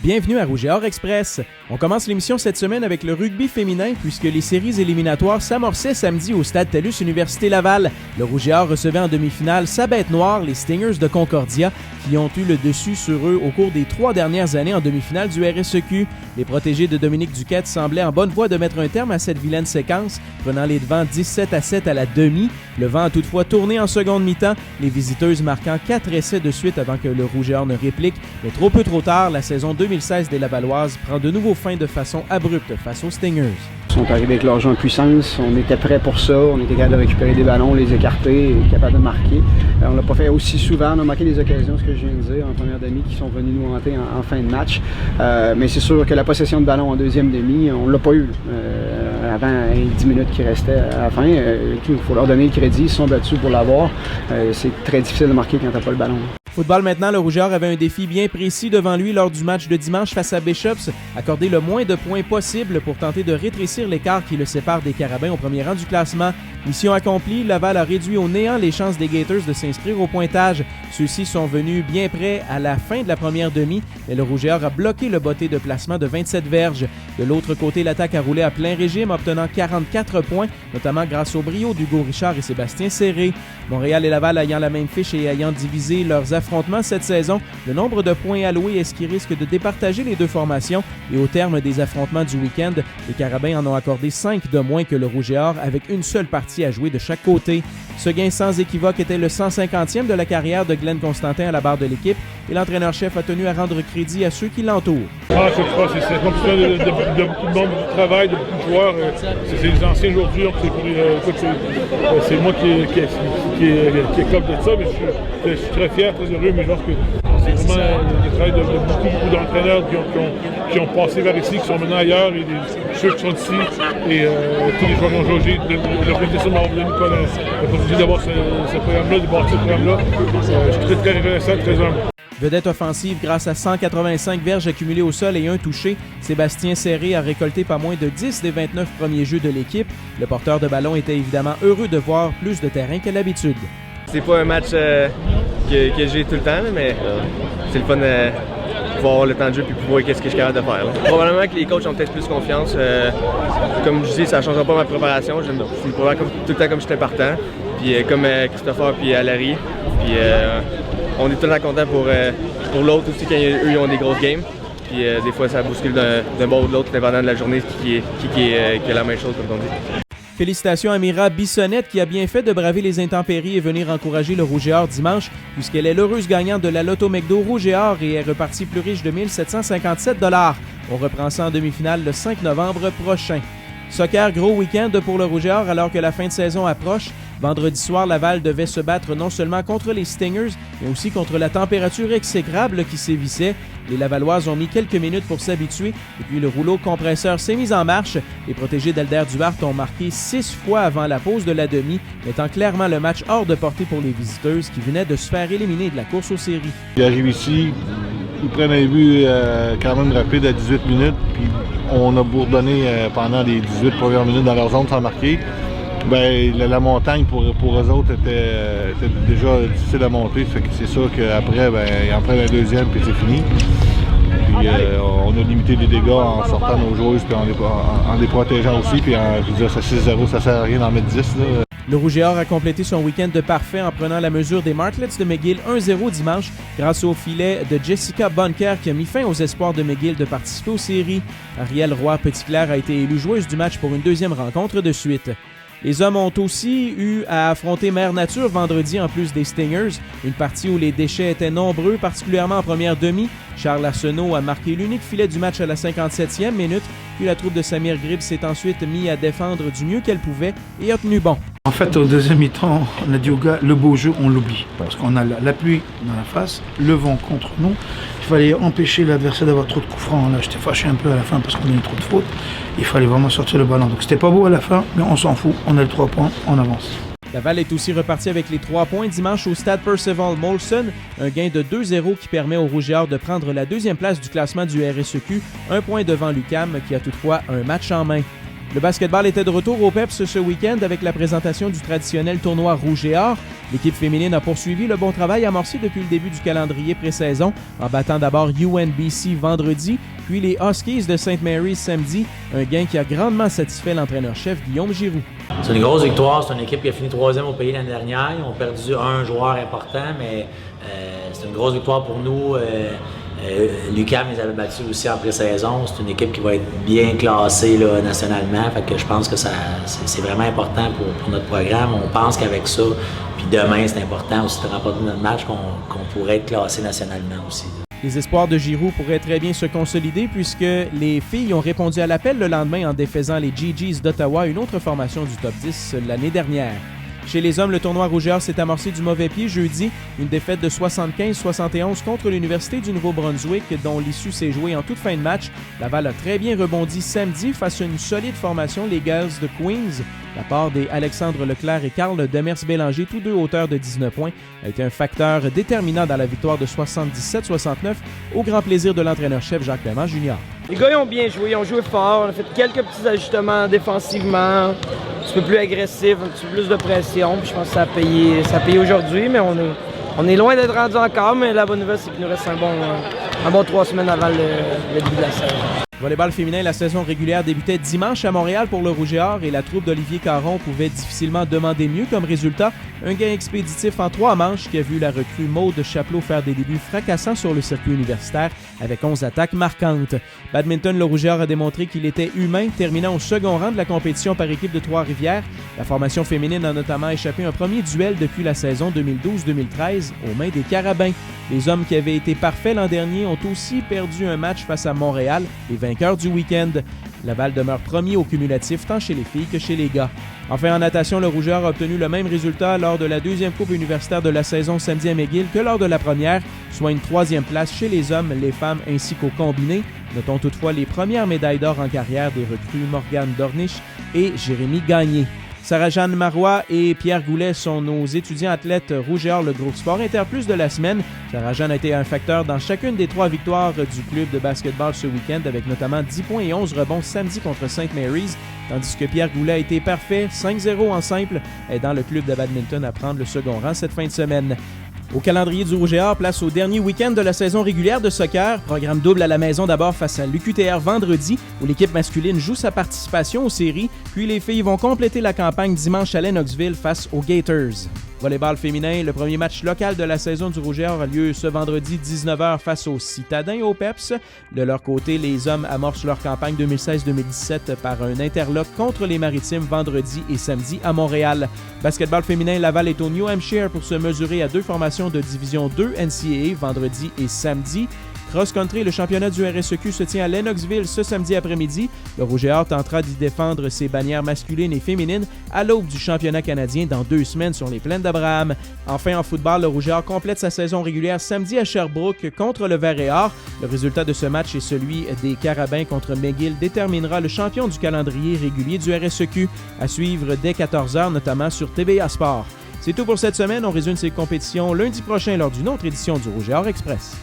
Bienvenue à Rouge et Or Express. On commence l'émission cette semaine avec le rugby féminin puisque les séries éliminatoires s'amorçaient samedi au Stade TELUS Université Laval. Le Rouge et Or recevait en demi-finale sa bête noire, les Stingers de Concordia, qui ont eu le dessus sur eux au cours des 3 dernières années en demi-finale du RSEQ. Les protégés de Dominique Duquette semblaient en bonne voie de mettre un terme à cette vilaine séquence, prenant les devants 17-7 à la demi. Le vent a toutefois tourné en seconde mi-temps, les visiteuses marquant 4 essais de suite avant que le Rouge et Or ne réplique. Mais trop peu trop tard, la saison 2016 des Lavalloises prend de nouveau fin de façon abrupte face aux Stingers. Ils sont arrivés avec leur jeu en puissance, on était prêts pour ça, on était capable de récupérer des ballons, les écarter et capable de marquer. On l'a pas fait aussi souvent, on a manqué des occasions, ce que je viens de dire, en première demi, qui sont venus nous hanter en fin de match. Mais c'est sûr que la possession de ballon en deuxième demi, on l'a pas eu avant les 10 minutes qui restaient à la fin. Il faut leur donner le crédit, ils se sont battus pour l'avoir. C'est très difficile de marquer quand t'as pas le ballon. Football maintenant, le Rouge et Or avait un défi bien précis devant lui lors du match de dimanche face à Bishops, accorder le moins de points possible pour tenter de rétrécir l'écart qui le sépare des Carabins au premier rang du classement. Mission accomplie, Laval a réduit au néant les chances des Gators de s'inscrire au pointage. Ceux-ci sont venus bien près à la fin de la première demi, mais le Rouge et Or a bloqué le botté de placement de 27 verges. De l'autre côté, l'attaque a roulé à plein régime, obtenant 44 points, notamment grâce au brio d'Hugo Richard et Sébastien Serré. Montréal et Laval ayant la même fiche et ayant divisé leurs affrontements cette saison, le nombre de points alloués est ce qui risque de départager les deux formations et au terme des affrontements du week-end, les Carabins en ont accordé 5 de moins que le Rouge et Or avec une seule partie à jouer de chaque côté. Ce gain sans équivoque était le 150e de la carrière de Glenn Constantin à la barre de l'équipe et l'entraîneur-chef a tenu à rendre crédit à ceux qui l'entourent. C'est compliqué de beaucoup de monde, de travail, de beaucoup de joueurs. C'est les anciens aujourd'hui, c'est moi qui est club de ça, mais je suis très fier, très heureux, mais je pense que c'est vraiment le travail de beaucoup d'entraîneurs qui ont passé vers ici, qui sont maintenant ailleurs, et ceux qui sont ici, et tous les joueurs qui ont joué, l'organisation m'a donné la possibilité d'avoir ce programme-là, de bâtir ce programme-là. Je suis très reconnaissant, très humble. Vedette offensive grâce à 185 verges accumulées au sol et un touché, Sébastien Serré a récolté pas moins de 10 des 29 premiers jeux de l'équipe. Le porteur de ballon était évidemment heureux de voir plus de terrain qu'à l'habitude. C'est pas un match que j'ai tout le temps, mais c'est le fun de pouvoir avoir le temps de jeu et pouvoir voir ce que je suis capable de faire. Probablement que les coachs ont peut-être plus confiance. Comme je dis, ça ne changera pas ma préparation. Je suis probablement tout le temps comme j'étais partant. Puis comme Christopher puis Larry. Puis on est tout le temps contents pour l'autre aussi quand eux ils ont des grosses games. Puis des fois ça bouscule d'un bord ou de l'autre, dépendant de la journée qui est la même chose comme on dit. Félicitations à Mira Bissonnette qui a bien fait de braver les intempéries et venir encourager le Rouge et Or dimanche puisqu'elle est l'heureuse gagnante de la Loto McDo Rouge et Or et est repartie plus riche de 1 757 $. On reprend ça en demi-finale le 5 novembre prochain. Soccer, gros week-end pour le Rouge et Or alors que la fin de saison approche. Vendredi soir, Laval devait se battre non seulement contre les Stingers, mais aussi contre la température exécrable qui sévissait. Les Lavalloises ont mis quelques minutes pour s'habituer et puis le rouleau compresseur s'est mis en marche. Les protégés d'Alder Duarte ont marqué 6 fois avant la pause de la demi, mettant clairement le match hors de portée pour les visiteuses qui venaient de se faire éliminer de la course aux séries. Ils arrivent ici, ils prennent un but quand même rapide à 18 minutes, puis on a bourdonné pendant les 18 premières minutes dans leur zone sans marquer. Ben, la montagne pour eux autres était déjà difficile à monter, fait que c'est sûr qu'après, ils en prennent un deuxième puis c'est fini. Puis on a limité les dégâts en sortant nos joueuses puis en les protégeant aussi. Puis je veux dire, ça 6-0, ça sert à rien d'en mettre 10. Là. Le Rouge et Or a complété son week-end de parfait en prenant la mesure des Martlets de McGill 1-0 dimanche grâce au filet de Jessica Bonker qui a mis fin aux espoirs de McGill de participer aux séries. Arielle Roy-Petitclerc a été élue joueuse du match pour une deuxième rencontre de suite. Les hommes ont aussi eu à affronter Mère Nature vendredi en plus des Stingers, une partie où les déchets étaient nombreux, particulièrement en première demi. Charles Arsenault a marqué l'unique filet du match à la 57e minute, puis la troupe de Samir Gribb s'est ensuite mis à défendre du mieux qu'elle pouvait et a tenu bon. En fait, au deuxième mi-temps, on a dit aux gars, le beau jeu, on l'oublie. Parce qu'on a la pluie dans la face, le vent contre nous. Il fallait empêcher l'adversaire d'avoir trop de coups francs. Là, j'étais fâché un peu à la fin parce qu'on a eu trop de fautes. Il fallait vraiment sortir le ballon. Donc c'était pas beau à la fin, mais on s'en fout. On a le 3 points, on avance. Laval est aussi reparti avec les 3 points dimanche au stade Percival Molson, un gain de 2-0 qui permet aux Rouge et Or de prendre la deuxième place du classement du RSEQ, un point devant l'UQAM qui a toutefois un match en main. Le basketball était de retour au PEPS ce week-end avec la présentation du traditionnel tournoi Rouge et Or. L'équipe féminine a poursuivi le bon travail amorcé depuis le début du calendrier pré-saison en battant d'abord UNBC vendredi, puis les Huskies de St. Mary's samedi, un gain qui a grandement satisfait l'entraîneur-chef Guillaume Giroux. C'est une grosse victoire, c'est une équipe qui a fini 3e au pays l'année dernière. Ils ont perdu un joueur important, mais c'est une grosse victoire pour nous. L'UQAM les avait battus aussi en pré-saison. C'est une équipe qui va être bien classée là, nationalement. Fait que je pense que c'est vraiment important pour notre programme. On pense qu'avec ça, puis demain, c'est important aussi de remporter notre match qu'on pourrait être classé nationalement aussi. Les espoirs de Giroux pourraient très bien se consolider puisque les filles ont répondu à l'appel le lendemain en défaisant les GGs d'Ottawa, une autre formation du top 10 l'année dernière. Chez les hommes, le tournoi Rouge et Or s'est amorcé du mauvais pied jeudi. Une défaite de 75-71 contre l'Université du Nouveau-Brunswick, dont l'issue s'est jouée en toute fin de match. Laval a très bien rebondi samedi face à une solide formation, les Girls de Queens. La part des Alexandre Leclerc et Carl Demers-Bélanger, tous deux auteurs de 19 points, a été un facteur déterminant dans la victoire de 77-69 au grand plaisir de l'entraîneur-chef Jacques Clément Jr. Les gars ils ont bien joué, ils ont joué fort, on a fait quelques petits ajustements défensivement, un petit peu plus agressif, un petit peu plus de pression, puis je pense que ça a payé aujourd'hui, mais on est loin d'être rendu encore, mais la bonne nouvelle c'est qu'il nous reste un bon 3 semaines avant le début de la saison. Volleyball féminin, la saison régulière débutait dimanche à Montréal pour le Rouge et Or et la troupe d'Olivier Caron pouvait difficilement demander mieux comme résultat. Un gain expéditif en 3 manches qui a vu la recrue Maude Chapelot faire des débuts fracassants sur le circuit universitaire avec 11 attaques marquantes. Badminton, le Rouge et Or a démontré qu'il était humain, terminant au second rang de la compétition par équipe de Trois-Rivières. La formation féminine a notamment échappé un premier duel depuis la saison 2012-2013 aux mains des Carabins. Les hommes qui avaient été parfaits l'an dernier ont aussi perdu un match face à Montréal, les vainqueurs du week-end. Laval demeure premier au cumulatif tant chez les filles que chez les gars. Enfin, en natation, le Rouge et Or a obtenu le même résultat lors de la deuxième coupe universitaire de la saison samedi à McGill que lors de la première, soit une 3e place chez les hommes, les femmes ainsi qu'au combiné. Notons toutefois les premières médailles d'or en carrière des recrues Morgane Dornish et Jérémy Gagné. Sarah-Jeanne Marois et Pierre Goulet sont nos étudiants athlètes Rouge et Or, le groupe Sport Interplus de la semaine. Sarah-Jeanne a été un facteur dans chacune des 3 victoires du club de basketball ce week-end avec notamment 10 points et 11 rebonds samedi contre St. Mary's, tandis que Pierre Goulet a été parfait, 5-0 en simple, aidant le club de badminton à prendre le second rang cette fin de semaine. Au calendrier du Rouge et Or, place au dernier week-end de la saison régulière de soccer. Programme double à la maison d'abord face à l'UQTR vendredi, où l'équipe masculine joue sa participation aux séries, puis les filles vont compléter la campagne dimanche à Lennoxville face aux Gators. Volleyball féminin, le premier match local de la saison du Rouge et Or a lieu ce vendredi 19h face aux Citadins au PEPS. De leur côté, les hommes amorcent leur campagne 2016-2017 par un interlock contre les Maritimes vendredi et samedi à Montréal. Basketball féminin, Laval est au New Hampshire pour se mesurer à 2 formations de division 2 NCAA vendredi et samedi. Cross-country, le championnat du RSEQ se tient à Lennoxville ce samedi après-midi. Le Rouge et Or tentera d'y défendre ses bannières masculines et féminines à l'aube du championnat canadien dans 2 semaines sur les plaines d'Abraham. Enfin, en football, le Rouge et Or complète sa saison régulière samedi à Sherbrooke contre le Vert et Or. Le résultat de ce match et celui des Carabins contre McGill déterminera le champion du calendrier régulier du RSEQ, à suivre dès 14h, notamment sur TVA Sport. C'est tout pour cette semaine. On résume ces compétitions lundi prochain lors d'une autre édition du Rouge et Or Express.